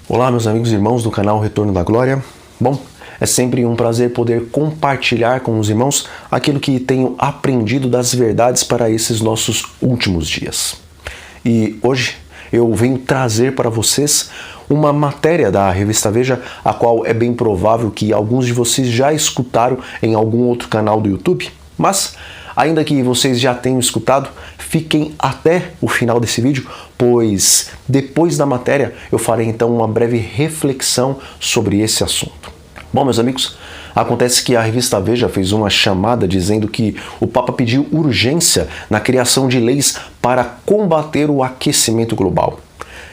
Olá, meus amigos e irmãos do canal Retorno da Glória. Bom, é sempre um prazer poder compartilhar com os irmãos aquilo que tenho aprendido das verdades para esses nossos últimos dias. E hoje eu venho trazer para vocês uma matéria da revista Veja, a qual é bem provável que alguns de vocês já escutaram em algum outro canal do YouTube, mas ainda que vocês já tenham escutado, fiquem até o final desse vídeo, pois depois da matéria eu farei então uma breve reflexão sobre esse assunto. Bom, meus amigos, acontece que a revista Veja fez uma chamada dizendo que o Papa pediu urgência na criação de leis para combater o aquecimento global.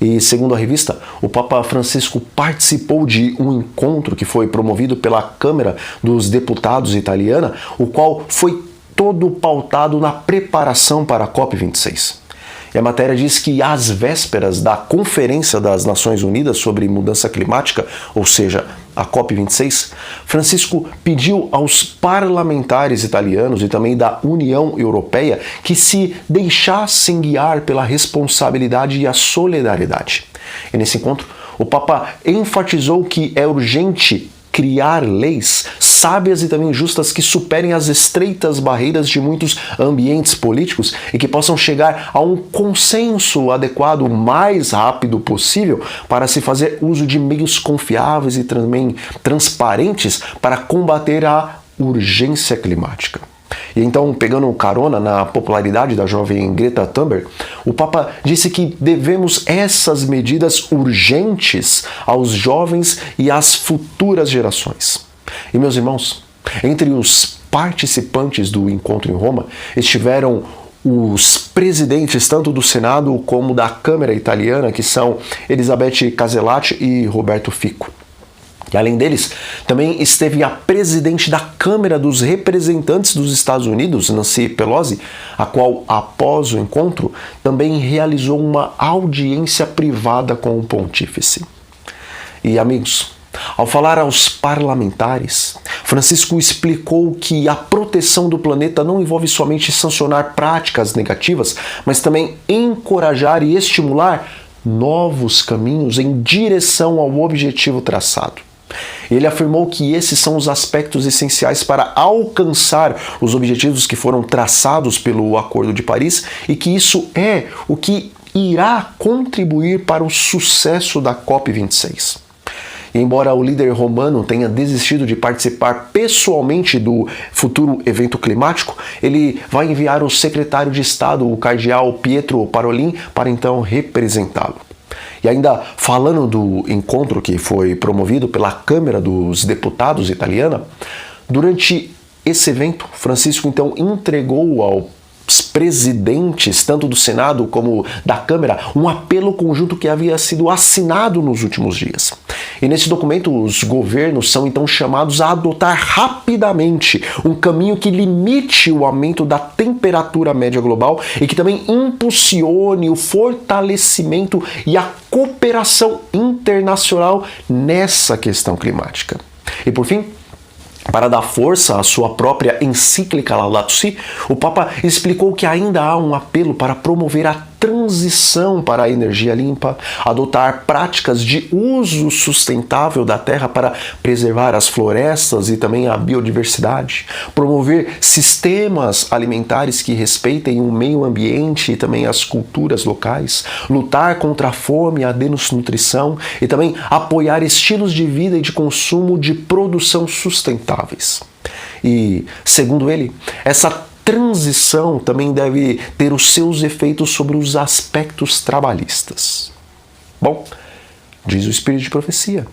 E, segundo a revista, o Papa Francisco participou de um encontro que foi promovido pela Câmara dos Deputados italiana, o qual foi todo pautado na preparação para a COP26. E a matéria diz que às vésperas da Conferência das Nações Unidas sobre Mudança Climática, ou seja, a COP26, Francisco pediu aos parlamentares italianos e também da União Europeia que se deixassem guiar pela responsabilidade e a solidariedade. E nesse encontro, o Papa enfatizou que é urgente criar leis sábias e também justas que superem as estreitas barreiras de muitos ambientes políticos e que possam chegar a um consenso adequado o mais rápido possível para se fazer uso de meios confiáveis e também transparentes para combater a urgência climática. E então, pegando carona na popularidade da jovem Greta Thunberg, o Papa disse que devemos essas medidas urgentes aos jovens e às futuras gerações. E, meus irmãos, entre os participantes do encontro em Roma estiveram os presidentes tanto do Senado como da Câmara italiana, que são Elisabeth Casellati e Roberto Fico. E além deles, também esteve a presidente da Câmara dos Representantes dos Estados Unidos, Nancy Pelosi, a qual, após o encontro, também realizou uma audiência privada com o pontífice. E, amigos, ao falar aos parlamentares, Francisco explicou que a proteção do planeta não envolve somente sancionar práticas negativas, mas também encorajar e estimular novos caminhos em direção ao objetivo traçado. Ele afirmou que esses são os aspectos essenciais para alcançar os objetivos que foram traçados pelo Acordo de Paris e que isso é o que irá contribuir para o sucesso da COP26. E embora o líder romano tenha desistido de participar pessoalmente do futuro evento climático, ele vai enviar o secretário de Estado, o cardeal Pietro Parolin, para então representá-lo. E ainda falando do encontro que foi promovido pela Câmara dos Deputados italiana, durante esse evento, Francisco então entregou aos presidentes, tanto do Senado como da Câmara, um apelo conjunto que havia sido assinado nos últimos dias. E nesse documento, os governos são então chamados a adotar rapidamente um caminho que limite o aumento da temperatura média global e que também impulsione o fortalecimento e a cooperação internacional nessa questão climática. E por fim, para dar força à sua própria encíclica Laudato Si, o Papa explicou que ainda há um apelo para promover a transição para a energia limpa, adotar práticas de uso sustentável da terra para preservar as florestas e também a biodiversidade, promover sistemas alimentares que respeitem o meio ambiente e também as culturas locais, lutar contra a fome e a desnutrição e também apoiar estilos de vida e de consumo de produção sustentáveis. E, segundo ele, essa transição também deve ter os seus efeitos sobre os aspectos trabalhistas. Bom, diz o Espírito de Profecia.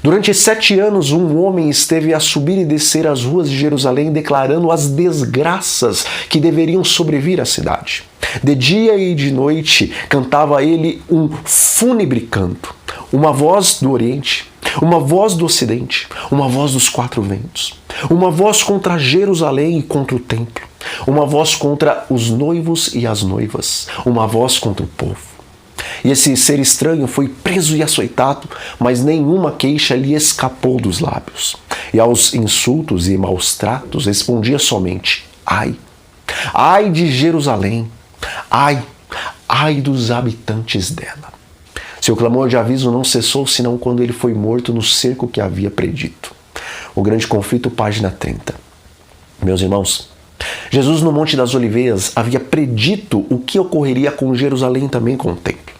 Durante 7 anos, um homem esteve a subir e descer as ruas de Jerusalém declarando as desgraças que deveriam sobrevir à cidade. De dia e de noite cantava ele um fúnebre canto, uma voz do Oriente, uma voz do Ocidente, uma voz dos 4 ventos, uma voz contra Jerusalém e contra o templo, uma voz contra os noivos e as noivas, uma voz contra o povo. E esse ser estranho foi preso e açoitado, mas nenhuma queixa lhe escapou dos lábios. E aos insultos e maus tratos respondia somente: ai, ai de Jerusalém, ai, ai dos habitantes dela. Seu clamor de aviso não cessou senão quando ele foi morto no cerco que havia predito. O grande conflito, página 30. Meus irmãos, Jesus no Monte das Oliveiras havia predito o que ocorreria com Jerusalém também com o templo.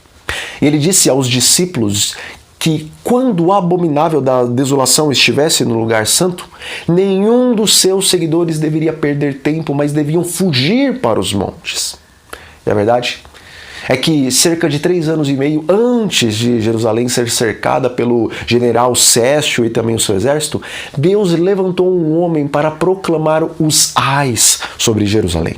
Ele disse aos discípulos que quando o abominável da desolação estivesse no lugar santo, nenhum dos seus seguidores deveria perder tempo, mas deviam fugir para os montes. E a verdade é que cerca de 3 anos e meio antes de Jerusalém ser cercada pelo general Cécio e também o seu exército, Deus levantou um homem para proclamar os ais sobre Jerusalém.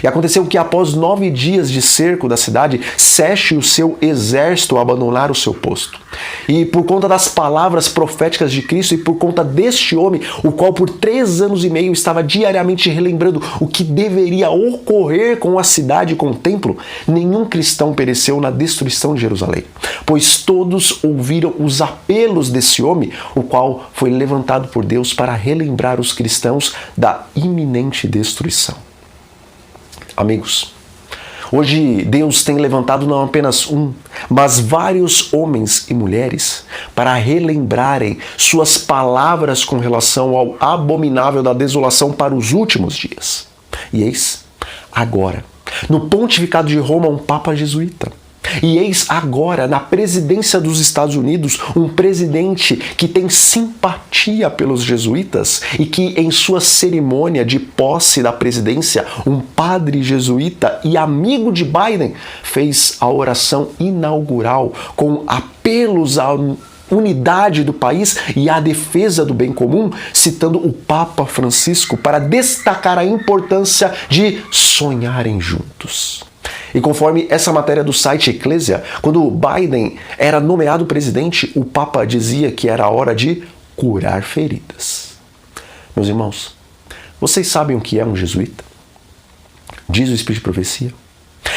E aconteceu que após 9 dias de cerco da cidade, Cécio e o seu exército abandonaram o seu posto. E por conta das palavras proféticas de Cristo e por conta deste homem, o qual por 3 anos e meio estava diariamente relembrando o que deveria ocorrer com a cidade e com o templo, nenhum cristão pereceu na destruição de Jerusalém, pois todos ouviram os apelos desse homem, o qual foi levantado por Deus para relembrar os cristãos da iminente destruição. Amigos, hoje Deus tem levantado não apenas um, mas vários homens e mulheres para relembrarem suas palavras com relação ao abominável da desolação para os últimos dias. E eis agora, no pontificado de Roma, um papa jesuíta. E eis agora, na presidência dos Estados Unidos, um presidente que tem simpatia pelos jesuítas e que em sua cerimônia de posse da presidência, um padre jesuíta e amigo de Biden fez a oração inaugural com apelos à unidade do país e à defesa do bem comum, citando o Papa Francisco para destacar a importância de sonharem juntos. E conforme essa matéria do site Eclésia, quando Biden era nomeado presidente, o Papa dizia que era hora de curar feridas. Meus irmãos, vocês sabem o que é um jesuíta? Diz o Espírito de Profecia.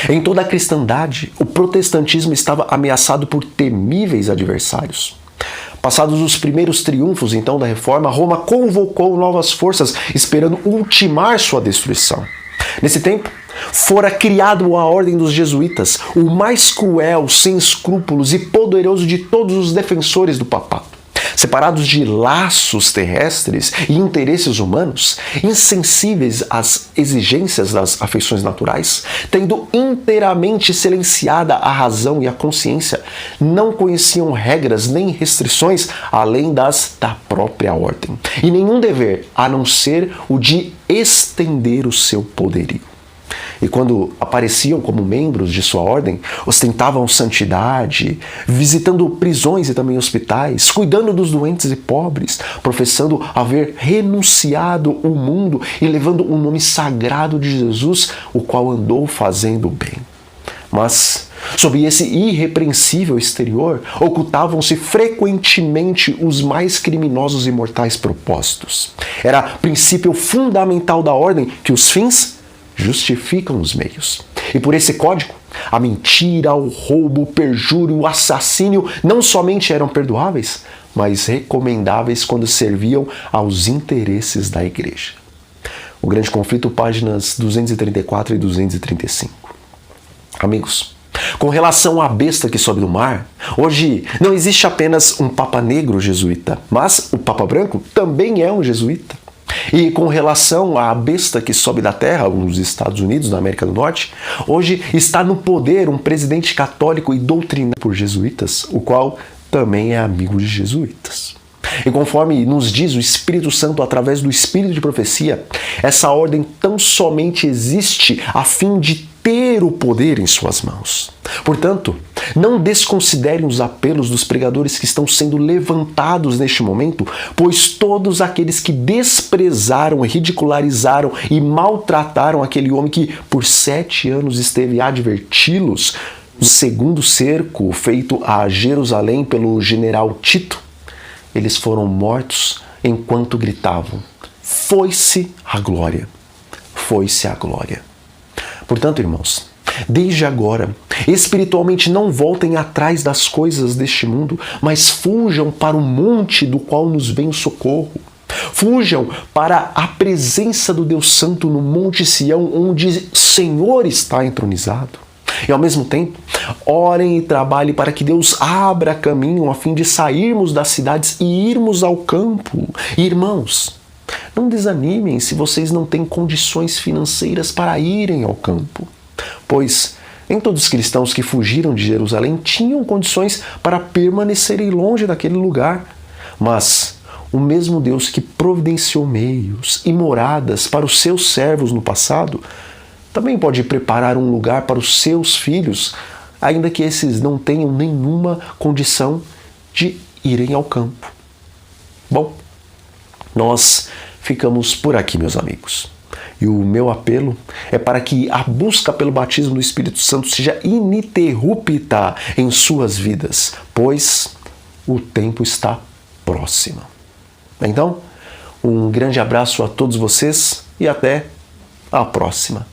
Em toda a cristandade, o protestantismo estava ameaçado por temíveis adversários. Passados os primeiros triunfos, então, da Reforma, Roma convocou novas forças, esperando ultimar sua destruição. Nesse tempo, fora criado a Ordem dos Jesuítas, o mais cruel, sem escrúpulos e poderoso de todos os defensores do papado. Separados de laços terrestres e interesses humanos, insensíveis às exigências das afeições naturais, tendo inteiramente silenciada a razão e a consciência, não conheciam regras nem restrições além das da própria ordem, e nenhum dever a não ser o de estender o seu poderio. E quando apareciam como membros de sua ordem, ostentavam santidade, visitando prisões e também hospitais, cuidando dos doentes e pobres, professando haver renunciado o mundo e levando o nome sagrado de Jesus, o qual andou fazendo o bem. Mas, sob esse irrepreensível exterior, ocultavam-se frequentemente os mais criminosos e mortais propósitos. Era princípio fundamental da ordem que os fins justificam os meios. E por esse código, a mentira, o roubo, o perjúrio, o assassínio não somente eram perdoáveis, mas recomendáveis quando serviam aos interesses da igreja. O Grande Conflito, páginas 234 e 235. Amigos, com relação à besta que sobe do mar, hoje não existe apenas um Papa Negro jesuíta, mas o Papa Branco também é um jesuíta. E com relação à besta que sobe da terra, nos Estados Unidos, na América do Norte, hoje está no poder um presidente católico e doutrinado por jesuítas, o qual também é amigo de jesuítas. E conforme nos diz o Espírito Santo através do Espírito de Profecia, essa ordem tão somente existe a fim de ter o poder em suas mãos. Portanto, não desconsiderem os apelos dos pregadores que estão sendo levantados neste momento, pois todos aqueles que desprezaram, ridicularizaram e maltrataram aquele homem que por 7 anos esteve a adverti-los no segundo cerco feito a Jerusalém pelo general Tito, eles foram mortos enquanto gritavam: foi-se a glória, foi-se a glória. Portanto, irmãos, desde agora, espiritualmente não voltem atrás das coisas deste mundo, mas fujam para o monte do qual nos vem o socorro. Fujam para a presença do Deus Santo no Monte Sião, onde o Senhor está entronizado. E ao mesmo tempo, orem e trabalhem para que Deus abra caminho a fim de sairmos das cidades e irmos ao campo. E, irmãos, não desanimem se vocês não têm condições financeiras para irem ao campo, pois nem todos os cristãos que fugiram de Jerusalém tinham condições para permanecerem longe daquele lugar, mas o mesmo Deus que providenciou meios e moradas para os seus servos no passado, também pode preparar um lugar para os seus filhos, ainda que esses não tenham nenhuma condição de irem ao campo. Bom, nós ficamos por aqui, meus amigos. E o meu apelo é para que a busca pelo batismo do Espírito Santo seja ininterrupta em suas vidas, pois o tempo está próximo. Então, um grande abraço a todos vocês e até a próxima.